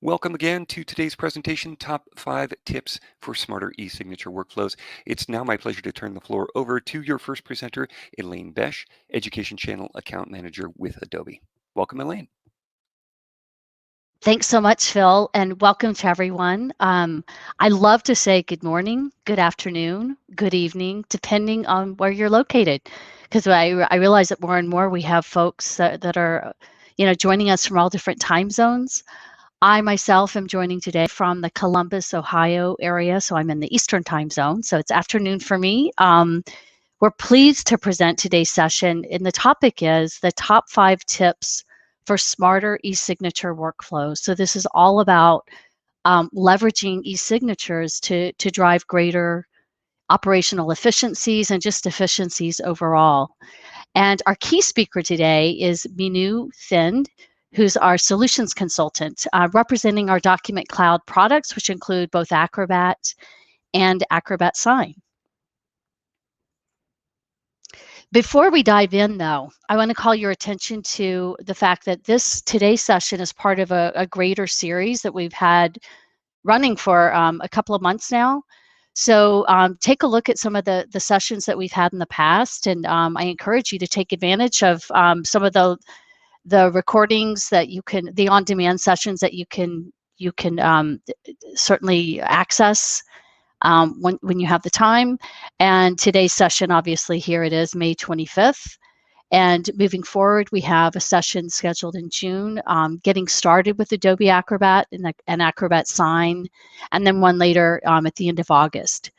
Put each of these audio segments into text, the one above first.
Welcome again to today's presentation, Top 5 Tips for Smarter e-signature Workflows. It's now my pleasure to turn the floor over to your first presenter, Elaine Besh, Education Channel Account Manager with Adobe. Welcome, Elaine. Thanks so much, Phil, and welcome to everyone. I love to say good morning, good afternoon, good evening, depending on where you're located, because I realize that more and more we have folks that are, joining us from all different time zones. I myself am joining today from the Columbus, Ohio area, so I'm in the Eastern time zone, so it's afternoon for me. We're pleased to present today's session, and the topic is the top 5 tips for smarter e-signature workflows. So this is all about leveraging e-signatures to drive greater operational efficiencies and just efficiencies overall. And our key speaker today is Minu Thind, who's our solutions consultant, representing our document cloud products, which include both Acrobat and Acrobat Sign. Before we dive in, though, I want to call your attention to the fact that today's session is part of a greater series that we've had running for a couple of months now. So take a look at some of the sessions that we've had in the past, and I encourage you to take advantage of some of the recordings that the on-demand sessions that you can certainly access when you have the time. And today's session, obviously, here it is, May 25th. And moving forward, we have a session scheduled in June, getting started with Adobe Acrobat and Acrobat Sign, and then one later at the end of August.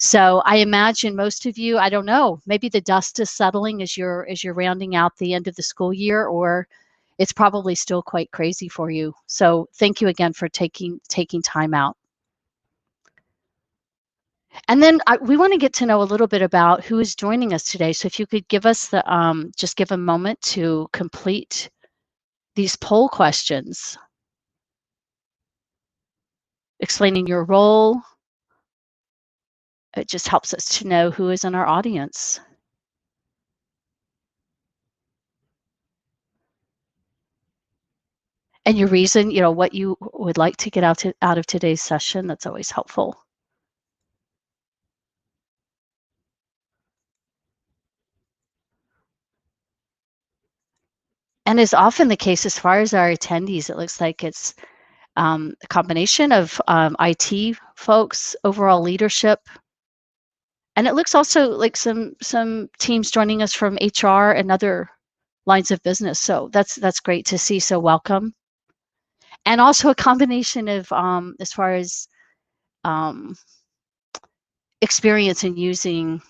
So I imagine most of you, I don't know, maybe the dust is settling as you're rounding out the end of the school year, or it's probably still quite crazy for you. So thank you again for taking time out. And then we want to get to know a little bit about who is joining us today. So if you could give us just give a moment to complete these poll questions, explaining your role. It just helps us to know who is in our audience. And your reason, what you would like to get out of today's session. That's always helpful. And as often the case, as far as our attendees, it looks like it's a combination of IT folks, overall leadership, and it looks also like some teams joining us from HR and other lines of business. So that's great to see. So welcome. And also a combination of as far as experience in using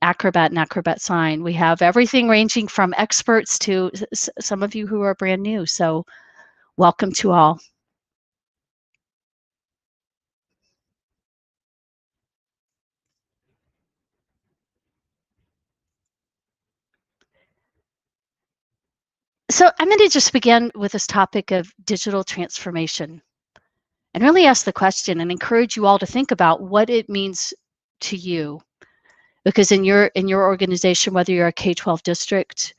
Acrobat and Acrobat Sign. We have everything ranging from experts to some of you who are brand new. So welcome to all. So I'm going to just begin with this topic of digital transformation and really ask the question and encourage you all to think about what it means to you. Because in your organization, whether you're a K-12 district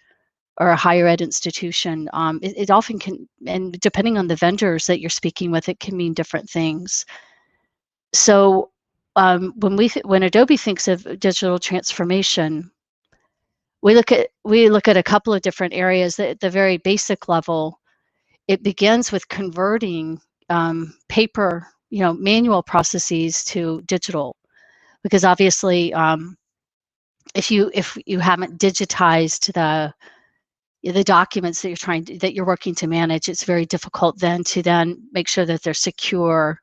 or a higher ed institution, it often can, and depending on the vendors that you're speaking with, it can mean different things. So when Adobe thinks of digital transformation, we look at a couple of different areas. At the very basic level, it begins with converting paper, manual processes to digital, because obviously, if you haven't digitized the documents that you're working to manage, it's very difficult then to make sure that they're secure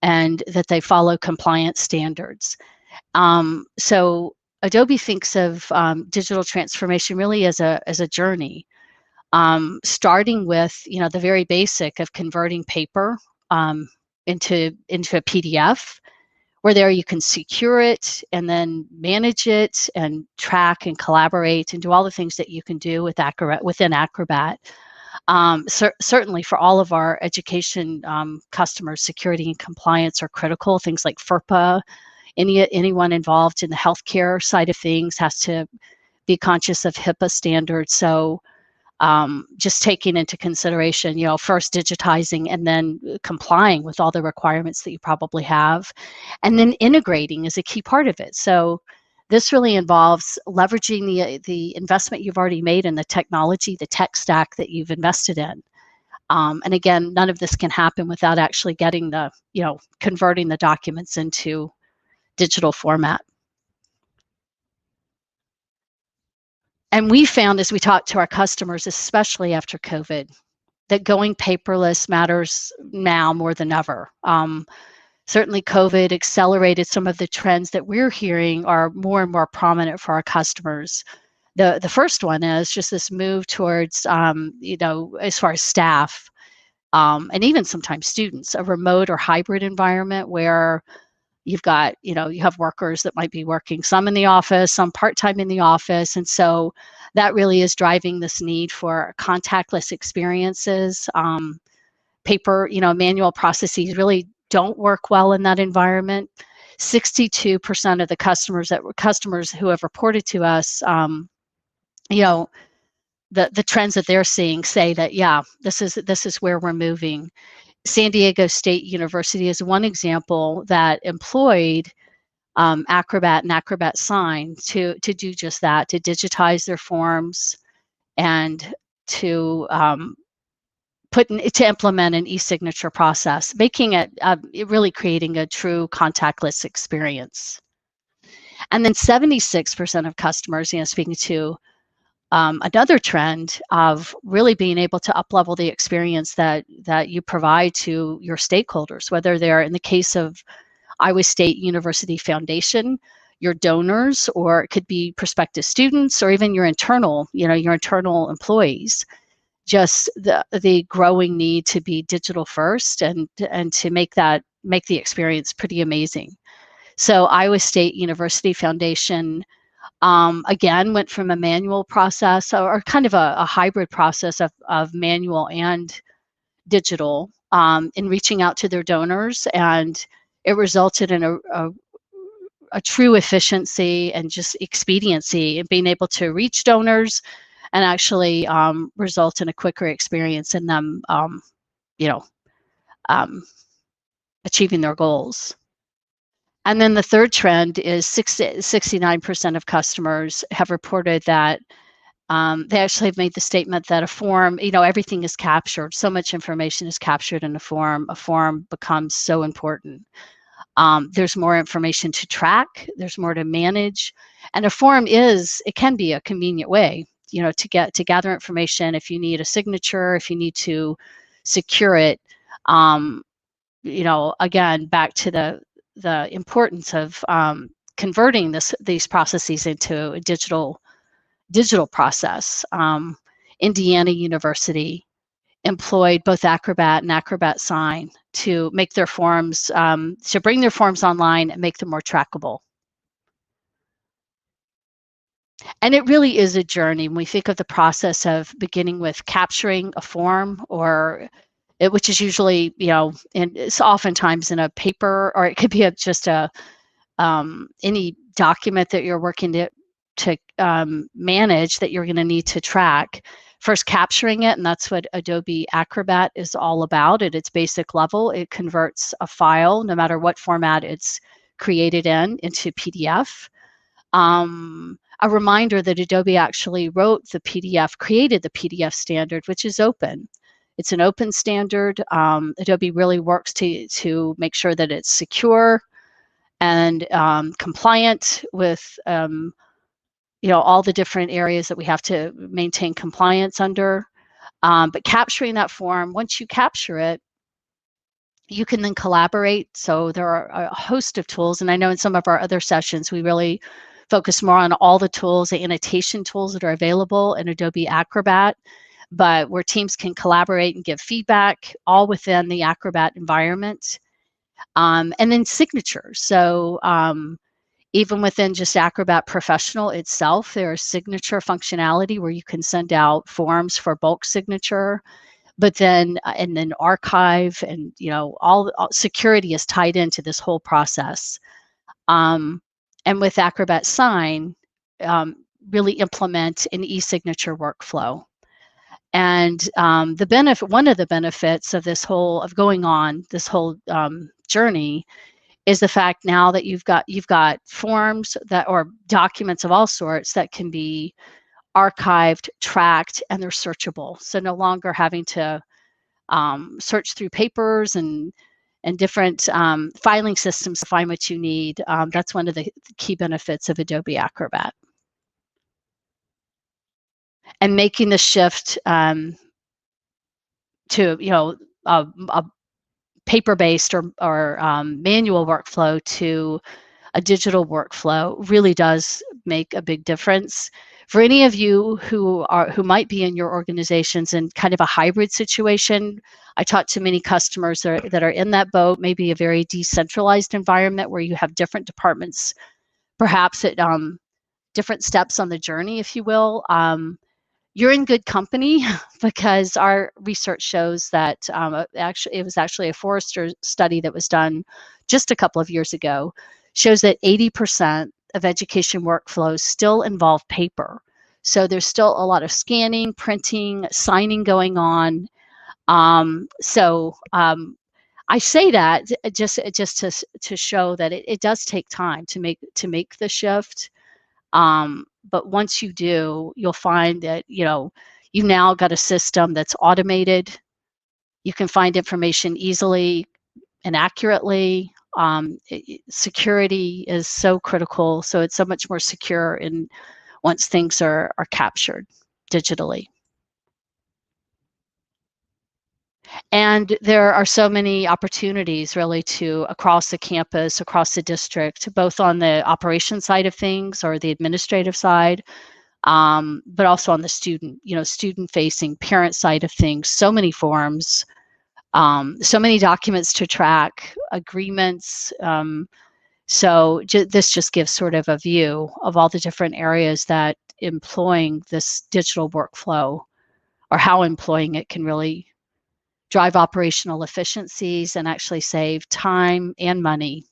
and that they follow compliance standards. So Adobe thinks of digital transformation really as a journey, starting with the very basic of converting paper into a PDF, where there you can secure it and then manage it and track and collaborate and do all the things that you can do within Acrobat. Certainly for all of our education customers, security and compliance are critical. Things like FERPA, anyone involved in the healthcare side of things has to be conscious of HIPAA standards. So just taking into consideration, first digitizing and then complying with all the requirements that you probably have. And then integrating is a key part of it. So this really involves leveraging the investment you've already made in the technology, the tech stack that you've invested in. And again, none of this can happen without actually getting converting the documents into digital format. And we found as we talked to our customers, especially after COVID, that going paperless matters now more than ever. Certainly COVID accelerated some of the trends that we're hearing are more and more prominent for our customers. The first one is just this move towards, as far as staff, and even sometimes students, a remote or hybrid environment where you've got, you have workers that might be working some in the office, some part-time in the office. And so that really is driving this need for contactless experiences. Paper, manual processes really don't work well in that environment. 62% of the customers who have reported to us, the trends that they're seeing say that, yeah, this is where we're moving. San Diego State University is one example that employed Acrobat and Acrobat Sign to do just that, to digitize their forms and to implement an e-signature process, making it really creating a true contactless experience. And then 76% of customers, speaking to another trend of really being able to up-level the experience that you provide to your stakeholders, whether they're, in the case of Iowa State University Foundation, your donors, or it could be prospective students, or even your internal employees. Just the growing need to be digital first and to make the experience pretty amazing. So Iowa State University Foundation, again, went from a manual process or kind of a hybrid process of manual and digital in reaching out to their donors, and it resulted in a true efficiency and just expediency in being able to reach donors and actually result in a quicker experience in them, achieving their goals. And then the third trend is 69% of customers have reported that they actually have made the statement that a form, everything is captured. So much information is captured in a form. A form becomes so important. There's more information to track. There's more to manage. And a form can be a convenient way, to gather information if you need a signature, if you need to secure it. Again, back to the importance of converting these processes into a digital process. Indiana University employed both Acrobat and Acrobat Sign to make their forms, to bring their forms online and make them more trackable. And it really is a journey when we think of the process of beginning with capturing a form, which is usually, and it's oftentimes in a paper, or it could be just any document that you're working to manage that you're going to need to track. First, capturing it, and that's what Adobe Acrobat is all about. At its basic level, it converts a file, no matter what format it's created into PDF. A reminder that Adobe actually created the PDF standard, which is open. It's an open standard. Adobe really works to make sure that it's secure and compliant with all the different areas that we have to maintain compliance under. But capturing that form, once you capture it, you can then collaborate. So there are a host of tools, and I know in some of our other sessions we really focus more on all the tools, the annotation tools that are available in Adobe Acrobat, but where teams can collaborate and give feedback, all within the Acrobat environment. And then signatures. So even within just Acrobat Professional itself, there's signature functionality where you can send out forms for bulk signature, but then and then archive, and all security is tied into this whole process. And with Acrobat Sign, really implement an e-signature workflow. And one of the benefits of this whole journey is the fact now that you've got forms that or documents of all sorts that can be archived, tracked, and they're searchable. So no longer having to search through papers and different filing systems to find what you need. That's one of the key benefits of Adobe Acrobat. And making the shift to a paper-based or manual workflow to a digital workflow really does make a big difference. For any of you who might be in your organizations in kind of a hybrid situation, I talk to many customers that are in that boat, maybe a very decentralized environment where you have different departments, perhaps at different steps on the journey, if you will. You're in good company because our research shows that it was actually a Forrester study that was done just a couple of years ago, shows that 80% of education workflows still involve paper. So there's still a lot of scanning, printing, signing going on. I say that just to show that it does take time to make the shift. But once you do, you'll find that, you've now got a system that's automated. You can find information easily and accurately. Security is so critical. So it's so much more secure once things are captured digitally. And there are so many opportunities really across the campus, across the district, both on the operation side of things or the administrative side, but also on the student-facing parent side of things. So many forms, so many documents to track, agreements. This just gives sort of a view of all the different areas that employing this digital workflow or how employing it can really drive operational efficiencies and actually save time and money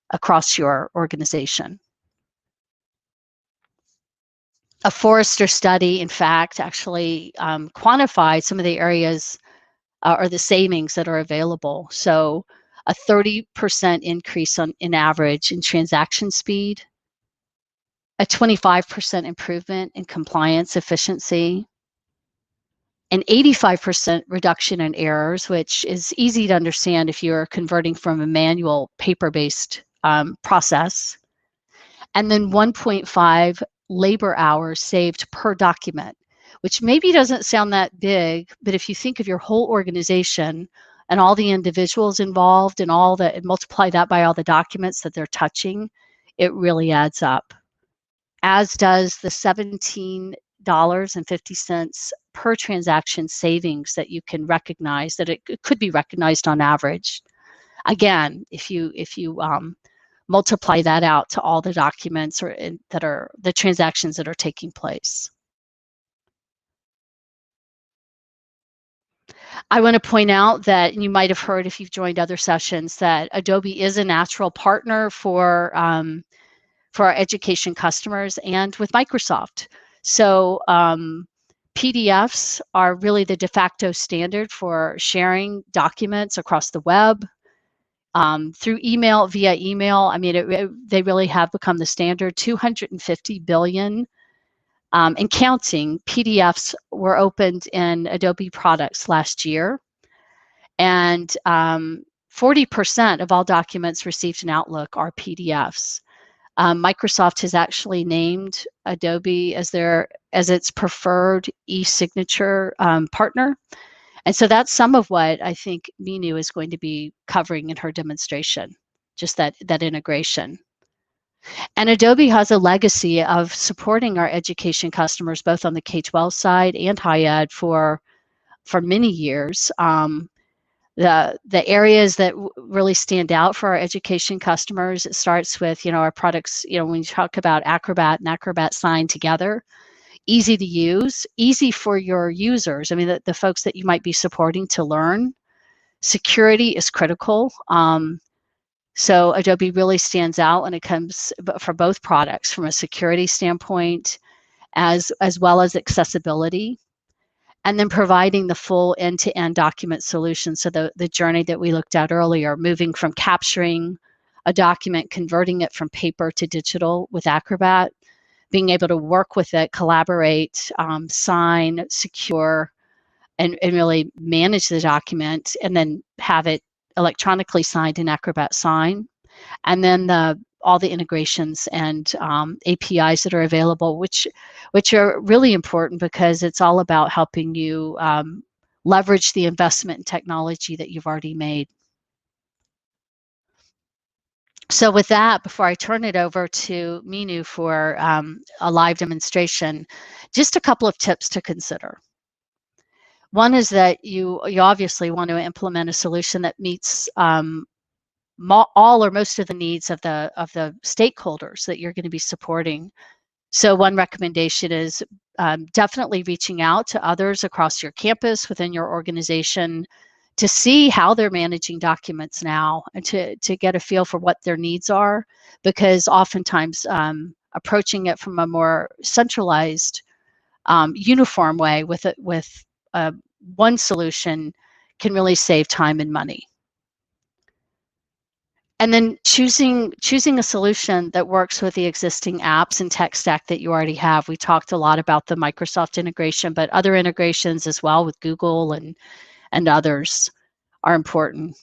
across your organization. A Forrester study, in fact, actually quantified some of the areas or the savings that are available. So a 30% increase in average in transaction speed, a 25% improvement in compliance efficiency, an 85% reduction in errors, which is easy to understand if you're converting from a manual paper-based process, and then 1.5 labor hours saved per document, which maybe doesn't sound that big, but if you think of your whole organization and all the individuals involved and multiply that by all the documents that they're touching, it really adds up. As does the $17.50 per transaction savings that you can recognize, that it could be recognized on average. Again, if you multiply that out to all the documents that are the transactions that are taking place. I want to point out that you might have heard if you've joined other sessions that Adobe is a natural partner for our education customers and with Microsoft. So PDFs are really the de facto standard for sharing documents across the web, through email, via email. I mean, they really have become the standard. 250 billion and counting PDFs were opened in Adobe products last year. And 40% of all documents received in Outlook are PDFs. Microsoft has actually named Adobe as its preferred e-signature partner. And so that's some of what I think Minu is going to be covering in her demonstration, just that integration. And Adobe has a legacy of supporting our education customers, both on the K-12 side and high ed for many years. The areas that really stand out for our education customers, it starts with, our products, when you talk about Acrobat and Acrobat Sign together, easy to use, easy for your users. I mean, the folks that you might be supporting to learn. Security is critical. So Adobe really stands out when it comes for both products from a security standpoint, as well as accessibility. and then providing the full end-to-end document solution. So the journey that we looked at earlier, moving from capturing a document, converting it from paper to digital with Acrobat, being able to work with it, collaborate, sign, secure, and really manage the document, and then have it electronically signed in Acrobat Sign. And then all the integrations and APIs that are available, which are really important because it's all about helping you leverage the investment in technology that you've already made. So with that, before I turn it over to Minu for a live demonstration, just a couple of tips to consider. One is that you obviously want to implement a solution that meets all or most of the needs of the stakeholders that you're going to be supporting. So one recommendation is definitely reaching out to others across your campus, within your organization, to see how they're managing documents now, and to get a feel for what their needs are, because oftentimes approaching it from a more centralized, uniform way with one solution can really save time and money. And then choosing a solution that works with the existing apps and tech stack that you already have. We talked a lot about the Microsoft integration, but other integrations as well with Google and others are important.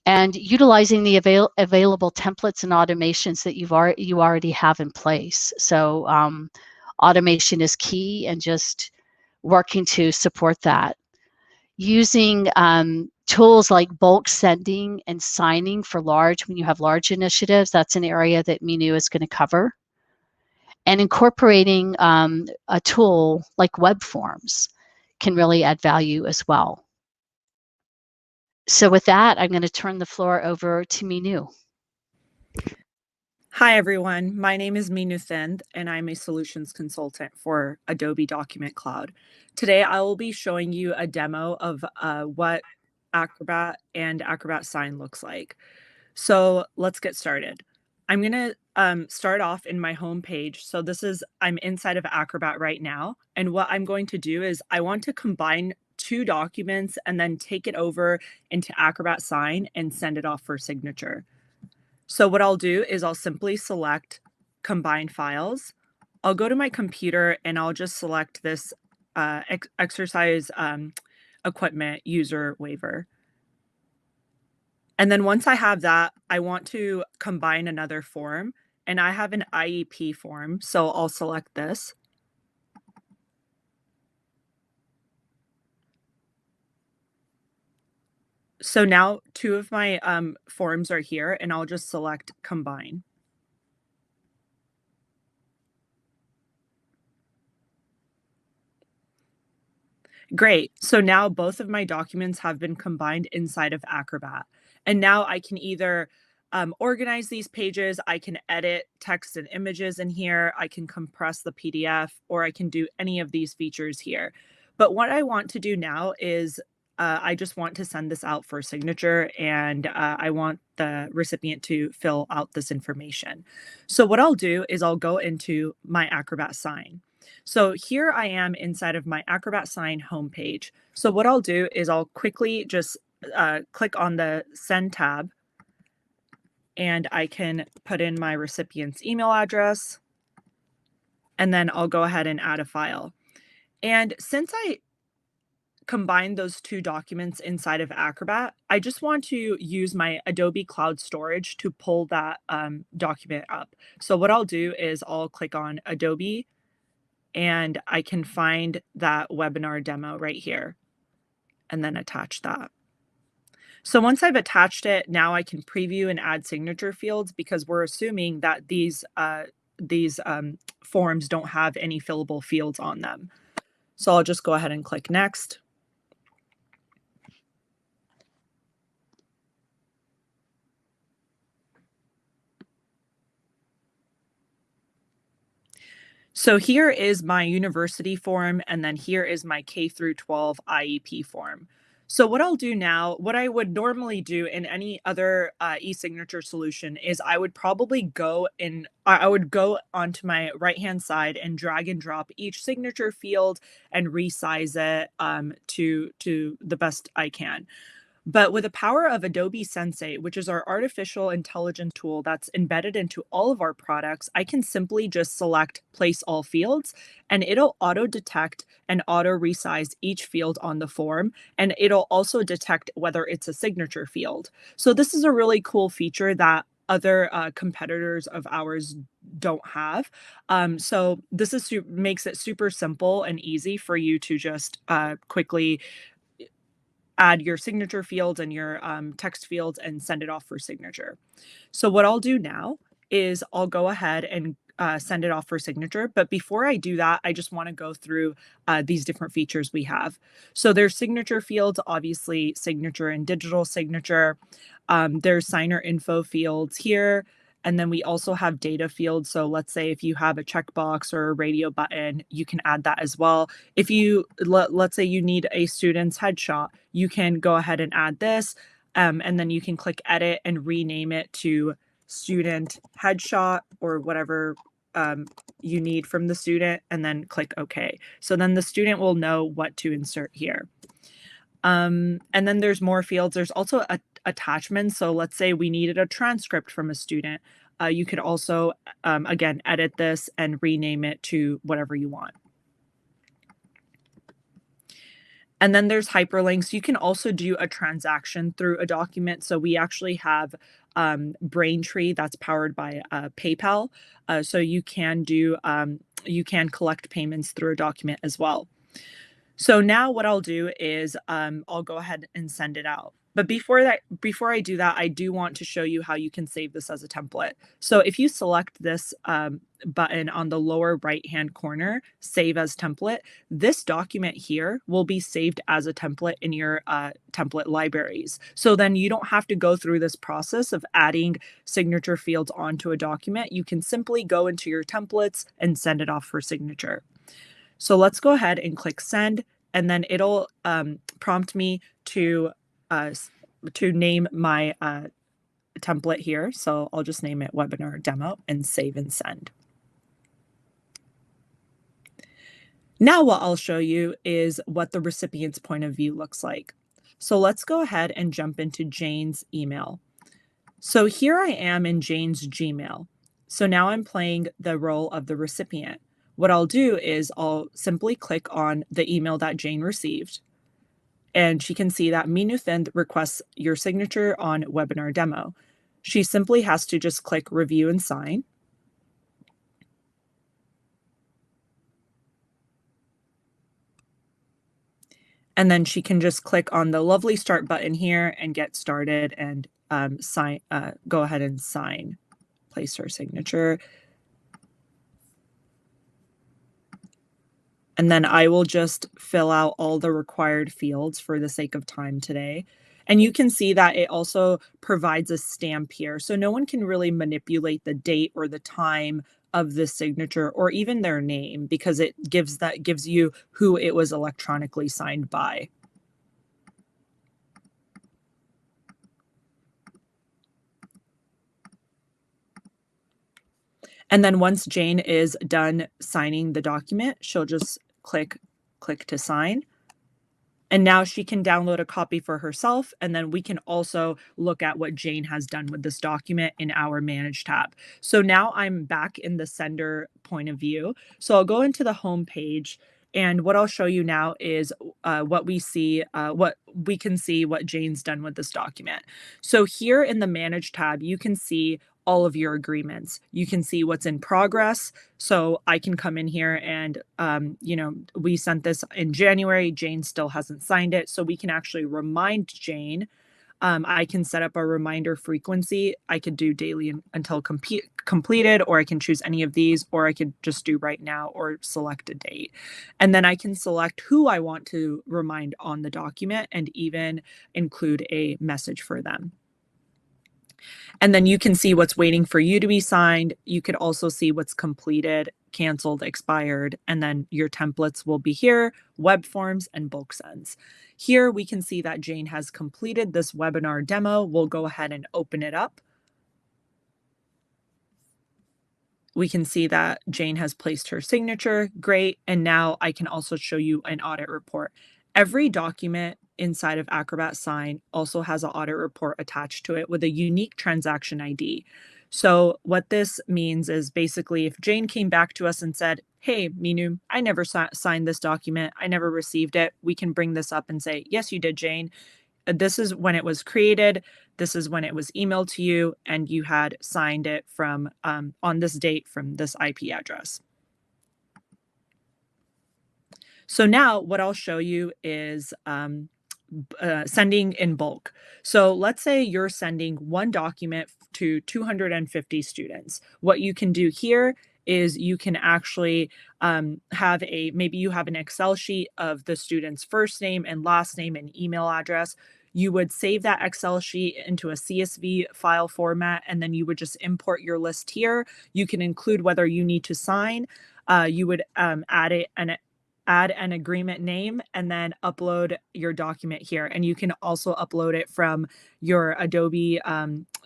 And utilizing the available templates and automations that you already have in place. So automation is key, and just working to support that. Using tools like bulk sending and signing for when you have large initiatives, that's an area that Minu is going to cover. And incorporating a tool like web forms can really add value as well. So with that, I'm going to turn the floor over to Minu. Hi, everyone. My name is Minu Sindh, and I'm a solutions consultant for Adobe Document Cloud. Today, I will be showing you a demo of what Acrobat and Acrobat Sign looks like. So let's get started. I'm going to start off in my home page. So I'm inside of Acrobat right now. And what I'm going to do is I want to combine two documents and then take it over into Acrobat Sign and send it off for signature. So what I'll do is I'll simply select Combine Files. I'll go to my computer and I'll just select this exercise equipment user waiver. And then once I have that, I want to combine another form, and I have an IEP form, so I'll select this. So now two of my forms are here, and I'll just select Combine. Great. So now both of my documents have been combined inside of Acrobat. And now I can either organize these pages, I can edit text and images in here, I can compress the PDF, or I can do any of these features here. But what I want to do now is I just want to send this out for signature, and I want the recipient to fill out this information. So what I'll do is I'll go into my Acrobat Sign. So here I am inside of my Acrobat Sign homepage. So what I'll do is I'll quickly just click on the Send tab, and I can put in my recipient's email address, and then I'll go ahead and add a file. And since I combine those two documents inside of Acrobat, I just want to use my Adobe Cloud Storage to pull that document up. So what I'll do is I'll click on Adobe, and I can find that webinar demo right here, and then attach that. So once I've attached it, now I can preview and add signature fields, because we're assuming that these forms don't have any fillable fields on them. So I'll just go ahead and click Next. So here is my university form, and then here is my K through 12 IEP form. So what I'll do now, what I would normally do in any other e-signature solution is I would probably I would go onto my right-hand side and drag and drop each signature field and resize it to the best I can. But with the power of Adobe Sensei, which is our artificial intelligence tool that's embedded into all of our products, I can simply just select place all fields and it'll auto detect and auto resize each field on the form. And it'll also detect whether it's a signature field. So this is a really cool feature that other competitors of ours don't have. So this makes it super simple and easy for you to just quickly add your signature fields and your text fields and send it off for signature. So what I'll do now is I'll go ahead and send it off for signature. But before I do that, I just want to go through these different features we have. So there's signature fields, obviously signature and digital signature. There's signer info fields here. And then we also have data fields. So let's say if you have a checkbox or a radio button, you can add that as well. If you, let's say you need a student's headshot, you can go ahead and add this. And then you can click edit and rename it to student headshot or whatever you need from the student, and then click OK. So then the student will know what to insert here. And then there's more fields. There's also attachments. So let's say we needed a transcript from a student. You could also, again, edit this and rename it to whatever you want. And then there's hyperlinks. You can also do a transaction through a document. So we actually have Braintree that's powered by PayPal. So you can collect payments through a document as well. So now what I'll do is I'll go ahead and send it out. But before I do that, I do want to show you how you can save this as a template. So if you select this button on the lower right-hand corner, Save as Template, this document here will be saved as a template in your template libraries. So then you don't have to go through this process of adding signature fields onto a document. You can simply go into your templates and send it off for signature. So let's go ahead and click Send, and then it'll prompt me to name my template here. So I'll just name it Webinar Demo and save and send. Now what I'll show you is what the recipient's point of view looks like. So let's go ahead and jump into Jane's email. So here I am in Jane's Gmail. So now I'm playing the role of the recipient. What I'll do is I'll simply click on the email that Jane received. And she can see that Minuthind requests your signature on webinar demo. She simply has to just click review and sign. And then she can just click on the lovely start button here and get started and go ahead and sign, place her signature. And then I will just fill out all the required fields for the sake of time today. And you can see that it also provides a stamp here. So no one can really manipulate the date or the time of the signature or even their name, because it gives you who it was electronically signed by. And then once Jane is done signing the document, she'll just click to sign. And now she can download a copy for herself. And then we can also look at what Jane has done with this document in our Manage tab. So now I'm back in the sender point of view. So I'll go into the home page. And what I'll show you now is what we can see what Jane's done with this document. So here in the Manage tab, you can see all of your agreements. You can see what's in progress. So I can come in here and, we sent this in January. Jane still hasn't signed it. So we can actually remind Jane. I can set up a reminder frequency. I could do daily until completed, or I can choose any of these, or I could just do right now or select a date. And then I can select who I want to remind on the document and even include a message for them. And then you can see what's waiting for you to be signed. You could also see what's completed canceled, expired, and then your templates will be here, web forms, and bulk sends. Here we can see that Jane has completed this webinar demo. We'll go ahead and open it up. We can see that Jane has placed her signature. Great. And now I can also show you an audit report. Every document inside of Acrobat Sign also has an audit report attached to it with a unique transaction ID. So what this means is basically if Jane came back to us and said, hey, Minu, I never signed this document. I never received it. We can bring this up and say, yes, you did, Jane. This is when it was created. This is when it was emailed to you, and you had signed it from on this date from this IP address. So now what I'll show you is sending in bulk. So let's say you're sending one document to 250 students. What you can do here is you can actually maybe you have an Excel sheet of the student's first name and last name and email address. You would save that Excel sheet into a CSV file format, and then you would just import your list here. You can include whether you need to sign. You would add an agreement name and then upload your document here. And you can also upload it from your Adobe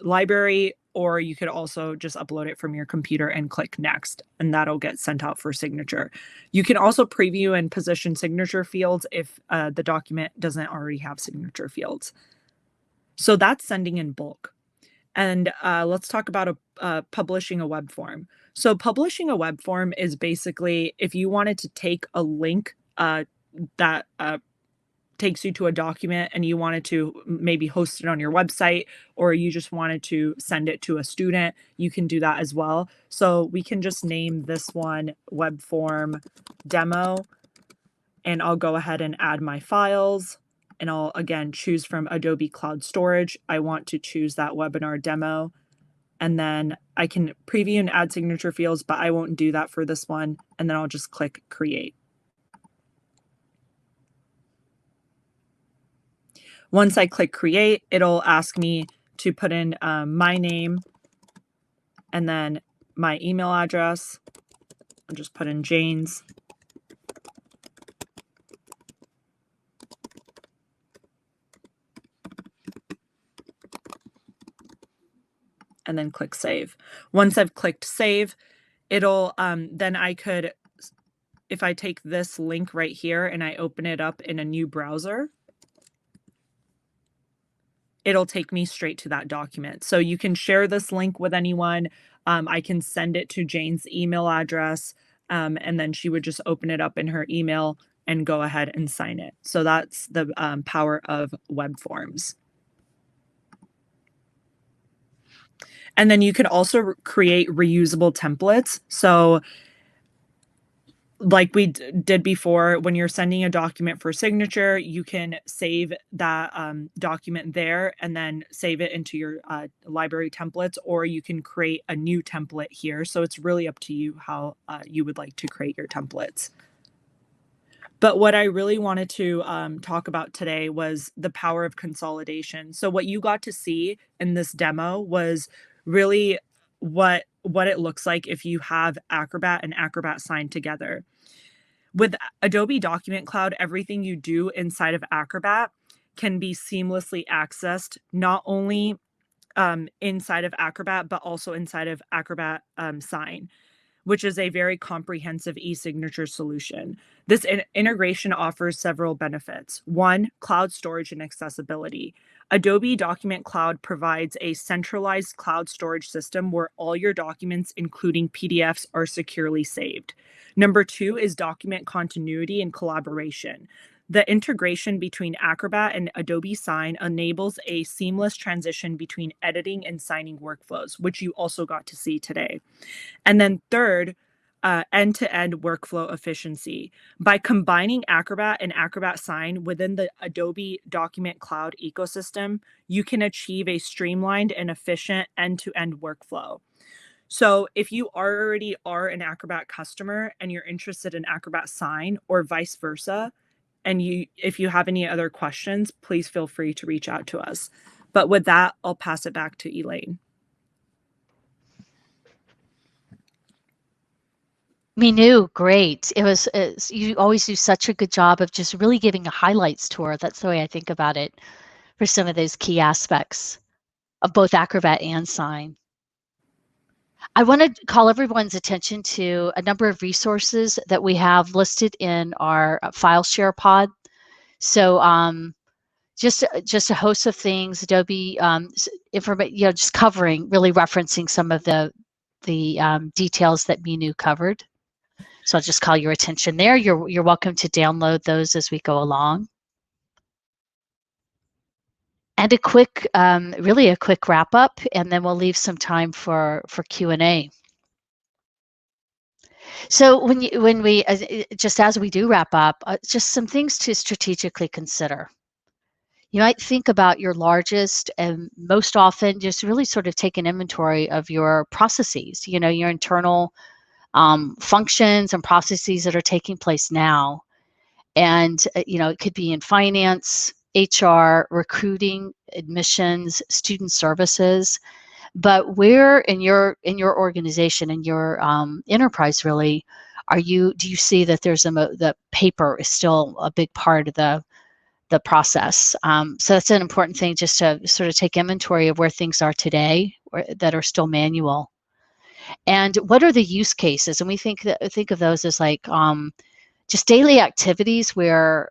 library, or you could also just upload it from your computer and click next, and that'll get sent out for signature. You can also preview and position signature fields if the document doesn't already have signature fields. So that's sending in bulk. And let's talk about publishing a web form. So publishing a web form is basically if you wanted to take a link that takes you to a document and you wanted to maybe host it on your website, or you just wanted to send it to a student, you can do that as well. So we can just name this one web form demo, and I'll go ahead and add my files. And I'll, again, choose from Adobe Cloud Storage. I want to choose that webinar demo. And then I can preview and add signature fields, but I won't do that for this one. And then I'll just click Create. Once I click Create, it'll ask me to put in my name and then my email address. I'll just put in Jane's. And then click Save. Once I've clicked Save, it'll then I could, if I take this link right here and I open it up in a new browser, it'll take me straight to that document. So you can share this link with anyone. I can send it to Jane's email address, and then she would just open it up in her email and go ahead and sign it. So that's the power of web forms. And then you could also create reusable templates. So like we did before, when you're sending a document for signature, you can save that document there and then save it into your library templates, or you can create a new template here. So it's really up to you how you would like to create your templates. But what I really wanted to talk about today was the power of consolidation. So what you got to see in this demo was really what it looks like if you have Acrobat and Acrobat Sign together. With Adobe Document Cloud, everything you do inside of Acrobat can be seamlessly accessed, not only inside of Acrobat, but also inside of Acrobat Sign, which is a very comprehensive e-signature solution. This integration offers several benefits. One, cloud storage and accessibility. Adobe Document Cloud provides a centralized cloud storage system where all your documents, including PDFs, are securely saved. Number two is document continuity and collaboration. The integration between Acrobat and Adobe Sign enables a seamless transition between editing and signing workflows, which you also got to see today. And then third, end-to-end workflow efficiency. By combining Acrobat and Acrobat Sign within the Adobe Document Cloud ecosystem, you can achieve a streamlined and efficient end-to-end workflow. So if you already are an Acrobat customer and you're interested in Acrobat Sign or vice versa, and if you have any other questions, please feel free to reach out to us. But with that, I'll pass it back to Elaine. Menu, great. You always do such a good job of just really giving a highlights tour. That's the way I think about it for some of those key aspects of both Acrobat and Sign. I want to call everyone's attention to a number of resources that we have listed in our file share pod. So just a host of things, Adobe information, just covering, really referencing some of the details that Minu covered. So I'll just call your attention there. You're welcome to download those as we go along. And a quick, really a quick wrap up, and then we'll leave some time for Q&A. So when we just as we do wrap up, just some things to strategically consider. You might think about your largest and most often just really sort of take an inventory of your processes, your internal functions and processes that are taking place now. And, it could be in finance, HR, recruiting, admissions, student services. But where in your organization, in your enterprise, really, do you see that the paper is still a big part of the process? So that's an important thing, just to sort of take inventory of where things are today that are still manual. And what are the use cases? And we think of those as like just daily activities where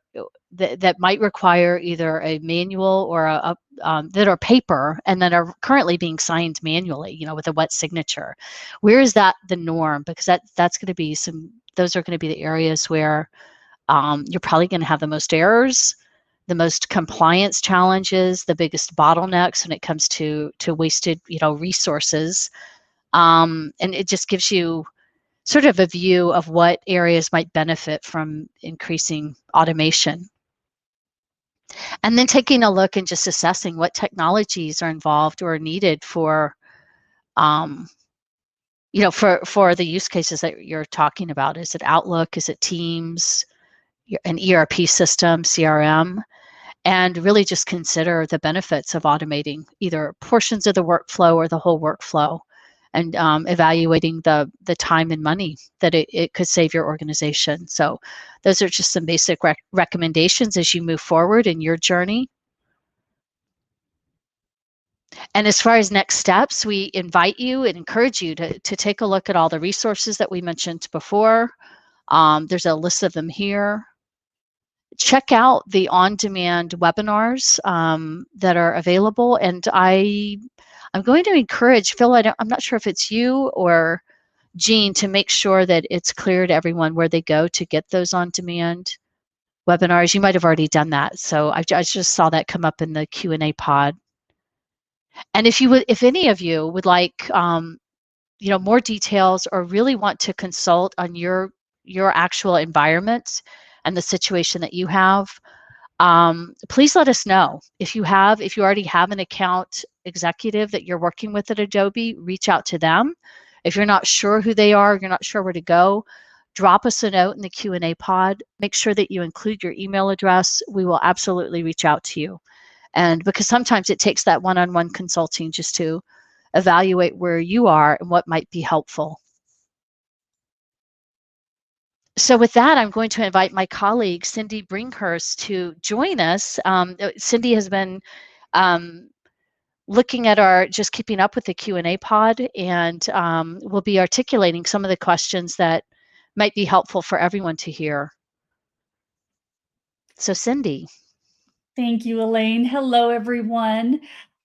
that might require either a manual or that are paper and that are currently being signed manually, with a wet signature. Where is that the norm? Because that's going to be those are going to be the areas where you're probably going to have the most errors, the most compliance challenges, the biggest bottlenecks when it comes to wasted, resources. And it just gives you sort of a view of what areas might benefit from increasing automation. And then taking a look and just assessing what technologies are involved or are needed for, for the use cases that you're talking about. Is it Outlook? Is it Teams? An ERP system, CRM? And really just consider the benefits of automating either portions of the workflow or the whole workflow, and evaluating the time and money that it could save your organization. So those are just some basic recommendations as you move forward in your journey. And as far as next steps, we invite you and encourage you to take a look at all the resources that we mentioned before. There's a list of them here. Check out the on-demand webinars that are available. And I'm going to encourage, Phil, I'm not sure if it's you or Jean, to make sure that it's clear to everyone where they go to get those on-demand webinars. You might have already done that. So I just saw that come up in the Q&A pod. And if any of you would like more details or really want to consult on your actual environment and the situation that you have, please let us know. If you already have an account executive that you're working with at Adobe, reach out to them. If you're not sure who they are, you're not sure where to go, drop us a note in the Q&A pod. Make sure that you include your email address. We will absolutely reach out to you. And because sometimes it takes that one-on-one consulting just to evaluate where you are and what might be helpful. So with that, I'm going to invite my colleague, Cindy Bringhurst, to join us. Cindy has been looking at just keeping up with the Q&A pod, and we'll be articulating some of the questions that might be helpful for everyone to hear. So Cindy. Thank you, Elaine. Hello, everyone.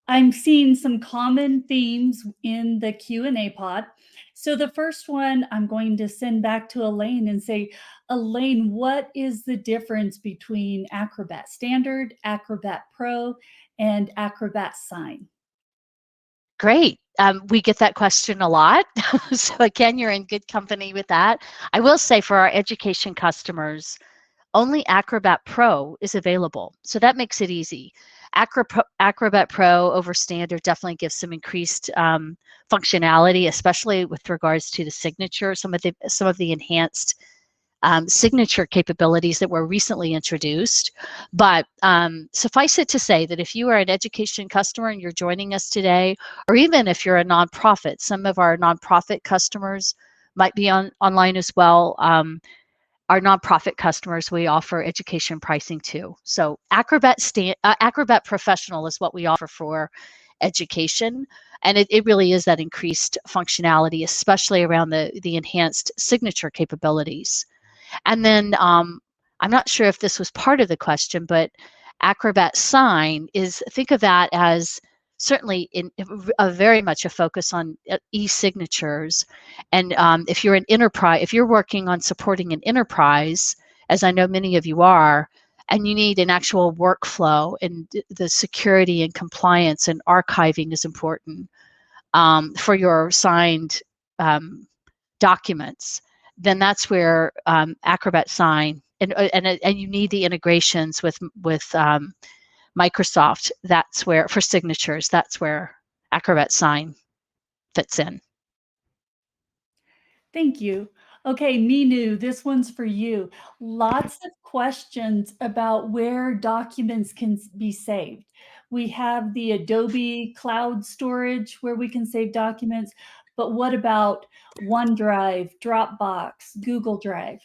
I'm seeing some common themes in the Q&A pod. So the first one I'm going to send back to Elaine and say, Elaine, what is the difference between Acrobat Standard, Acrobat Pro, and Acrobat Sign? Great. We get that question a lot. So again, you're in good company with that. I will say for our education customers, only Acrobat Pro is available. So that makes it easy. Acrobat Pro over Standard definitely gives some increased functionality, especially with regards to the signature, some of the enhanced signature capabilities that were recently introduced. But suffice it to say that if you are an education customer and you're joining us today, or even if you're a nonprofit, some of our nonprofit customers might be online as well. Our nonprofit customers, we offer education pricing too. So Acrobat Professional is what we offer for education, and it really is that increased functionality, especially around the enhanced signature capabilities. And then I'm not sure if this was part of the question, but Acrobat Sign is, think of that as certainly in a very much a focus on e-signatures. And if you're an enterprise, if you're working on supporting an enterprise, as I know many of you are, and you need an actual workflow, and the security and compliance and archiving is important for your signed documents, then that's where Acrobat Sign and you need the integrations with Microsoft. That's where, for signatures, that's where Acrobat Sign fits in. Thank you. Okay, Minu, this one's for you. Lots of questions about where documents can be saved. We have the Adobe Cloud Storage where we can save documents, but what about OneDrive, Dropbox, Google Drive?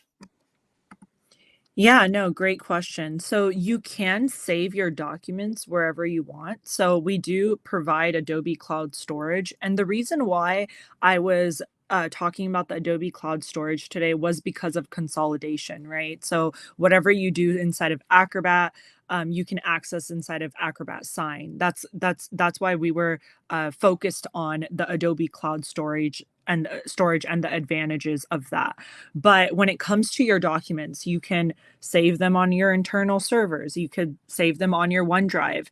Yeah, no, great question. So you can save your documents wherever you want. So we do provide Adobe Cloud Storage. And the reason why I was talking about the Adobe Cloud Storage today was because of consolidation, right? So whatever you do inside of Acrobat, you can access inside of Acrobat Sign. That's why we were focused on the Adobe Cloud Storage and the advantages of that. But when it comes to your documents, you can save them on your internal servers. You could save them on your OneDrive.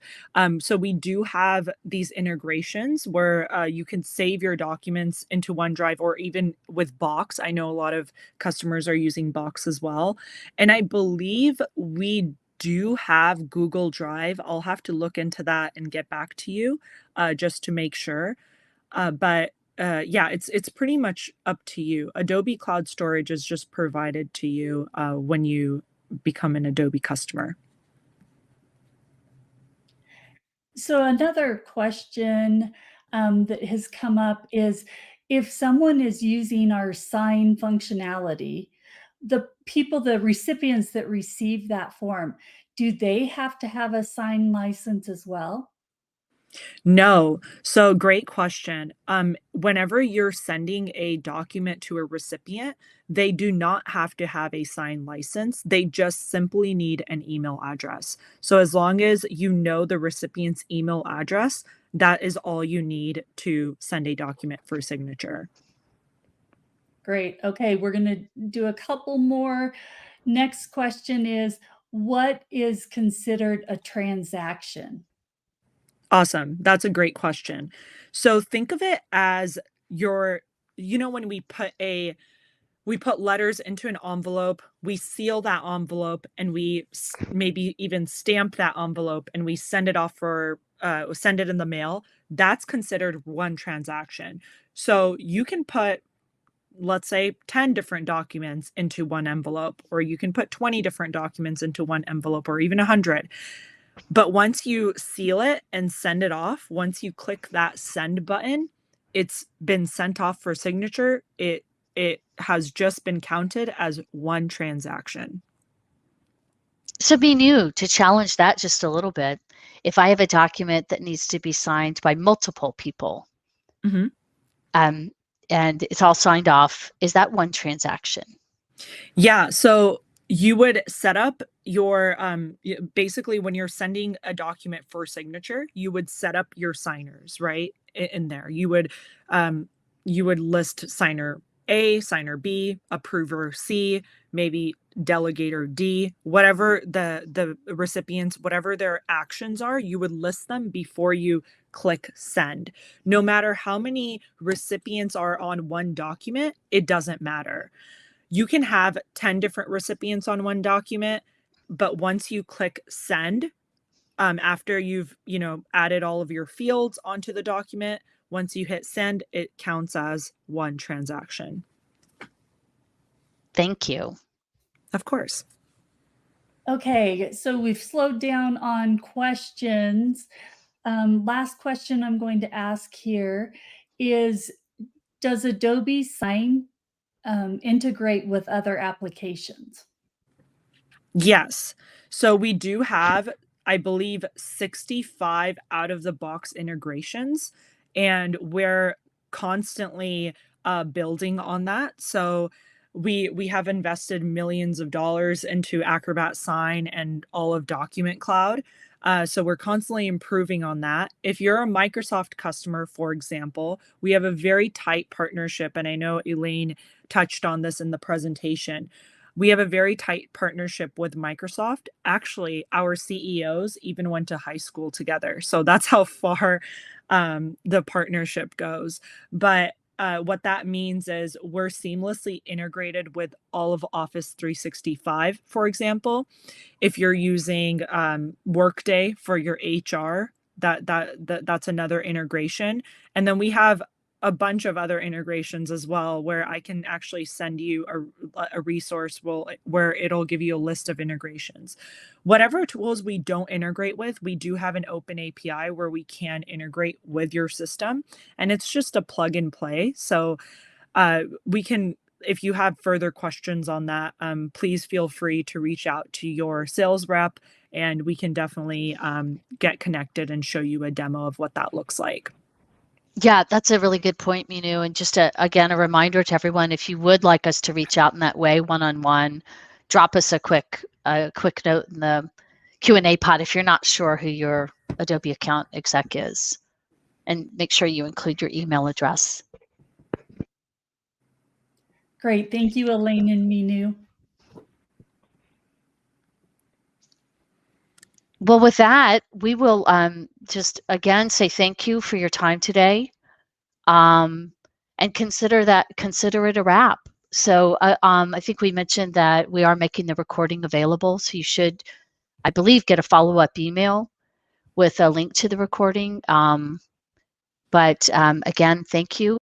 So we do have these integrations where you can save your documents into OneDrive, or even with Box. I know a lot of customers are using Box as well. And I believe we do have Google Drive. I'll have to look into that and get back to you just to make sure. But yeah, it's pretty much up to you. Adobe Cloud Storage is just provided to you when you become an Adobe customer. So another question that has come up is, if someone is using our sign functionality, the recipients that receive that form, do they have to have a sign license as well? No. So great question. Whenever you're sending a document to a recipient, they do not have to have a signed license. They just simply need an email address. So as long as you know the recipient's email address, that is all you need to send a document for signature. Great. Okay, we're going to do a couple more. Next question is, what is considered a transaction? Awesome. That's a great question. So think of it as when we put letters into an envelope, we seal that envelope, and we maybe even stamp that envelope, and we send it off send it in the mail. That's considered one transaction. So you can put, let's say, 10 different documents into one envelope, or you can put 20 different documents into one envelope, or even 100. But once you seal it and send it off, once you click that send button, it's been sent off for signature. It has just been counted as one transaction. So be new to challenge that just a little bit. If I have a document that needs to be signed by multiple people, Mhm. and it's all signed off, is that one transaction? Yeah, so you would set up your basically when you're sending a document for signature, you would set up your signers, right? In there. You would list signer A, signer B, approver C, maybe delegator D, whatever the recipients, whatever their actions are, you would list them before you click send. No matter how many recipients are on one document, it doesn't matter. You can have 10 different recipients on one document, but once you click send, after you've, added all of your fields onto the document, once you hit send, it counts as one transaction. Thank you. Of course. Okay, so we've slowed down on questions. Last question I'm going to ask here is, does Adobe Sign integrate with other applications? Yes. So we do have, I believe, 65 out of the box integrations, and we're constantly building on that. So we have invested millions of dollars into Acrobat Sign and all of Document Cloud. So we're constantly improving on that. If you're a Microsoft customer, for example, we have a very tight partnership, and I know Elaine touched on this in the presentation. We have a very tight partnership with Microsoft. Actually, our CEOs even went to high school together. So that's how far the partnership goes. But what that means is we're seamlessly integrated with all of Office 365, for example. If you're using Workday for your HR, that's another integration. And then we have a bunch of other integrations as well, where I can actually send you a resource where it'll give you a list of integrations. Whatever tools we don't integrate with, we do have an open API where we can integrate with your system, and it's just a plug and play. So we can, if you have further questions on that, please feel free to reach out to your sales rep, and we can definitely get connected and show you a demo of what that looks like. Yeah, that's a really good point, Minu. And just again, a reminder to everyone, if you would like us to reach out in that way, one-on-one, drop us a quick note in the Q&A pod if you're not sure who your Adobe account exec is. And make sure you include your email address. Great. Thank you, Elaine and Minu. Well, with that, we will just again say thank you for your time today, and consider it a wrap. So I think we mentioned that we are making the recording available, so you should, I believe, get a follow-up email with a link to the recording. But again, thank you.